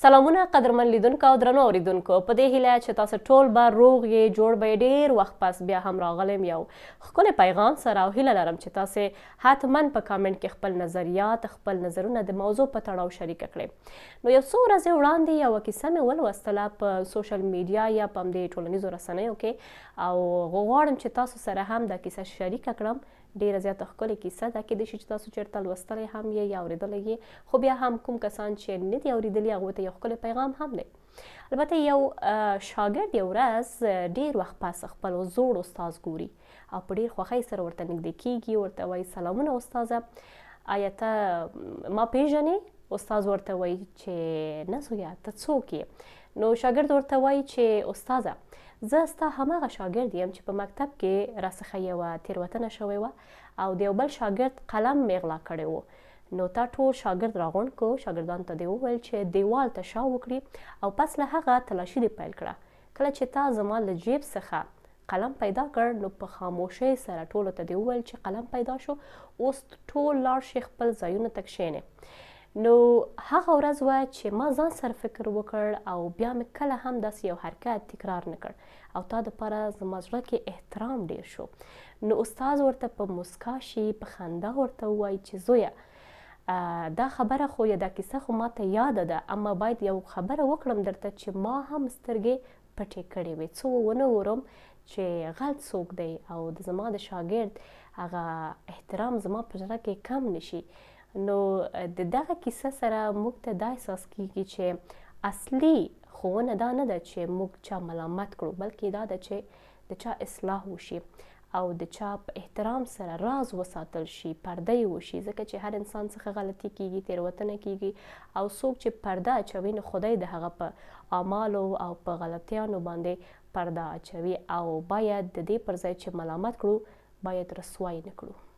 سلامونه قدرمن لیدونکو او درنو اوریدونکو په دې هیله چې تاسو ټول به روغ یې جوړ به ډیر وخت پس بیا هم راغلم یو ښکلی پیغام سره او هیله لرم چې تاسو حتما په کامنټ کې خپل نظریات خپل نظرونه د موضوع په تړاو شریک کړئ نو یو څو ورځې وړاندې یوه کیسه مې ولوستله په سوشل میډیا یا په همدې ټولنیزو رسنیو کې او غواړم چې تاسو سره هم دا کیسه شریکه کړم ډیره زیاته ښکلې کیسه ده کیدای شي چې تاسو چېرته لوستلی هم یې یا اورېدلی یې خو بیا هم کوم کسان چې نه دي اورېدلي هغوی ته یو ښکلی پیغام هم دی البته یو شاګرد یو ورځ ډیر وخت پس خپل زوړ استاذ ګوري او په ډیر خوښۍ سره ورته نږدې کیږي ورته وایي سلامونه استاذه آیا ته ما پیژنې استاذ ورته وایي چې نه زویه ته څوک یې نو شاګرد ورته وایي چې استاذه زه ستا هماغه شاګرد یم چې په مکتب کې راڅخه یوه تېروتنه شوې وه او د یو بل شاګرد قلم مې غلا کړی و نو تا ټول شاګرد راغونډ کړو شاګردانو ته دې وویل چې دیوال ته شا وکړي او پس له هغه تلاشي دې پیل کړه کله چې تا زما له جیب څخه قلم پیدا کړ نو په خاموشۍ سره ټولو ته دې وویل چې قلم پیدا شو اوس ټول لاړ شئ خپل ځایونو ته کښېنئ نو هغه ورځ وه چې ما ځان سره فکر وکړ او بیا مې کله هم داسې یو حرکت تکرار نه کړ او تا دپاره زما زړه کې احترام ډیر شو نو استاذ ورته په مسکا شي په خندا ورته ووایي چې زویه دا خبره خو یا دا کیسه خو ماته یاده ده اما باید یو خبره وکړم درته چې ما هم سترګې پټې کړې وې څو ونه ګورم چې غلط څوک دی او د زما د شاګرد هغه احترام زما په زړه کې کم نشي نو د دغه کیسه سره موږ ته دا احساس کیږي چې اصلي ښوونه دا نه ده چې موږ چا ملامت کړو بلکې دا ده چې د چا اصلاح وشي او د چا په احترام سره راز وساتل شي پرده یې وشي ځکه چې هر انسان څخه غلطي کیږي تېروتنه کیږي او څوک چې پرده اچوي نو خدای د هغه په اعمالو او په غلطیانو باندې پرده اچوي او باید د دې پر ځای چې ملامت کړو باید رسوا یې نه کړو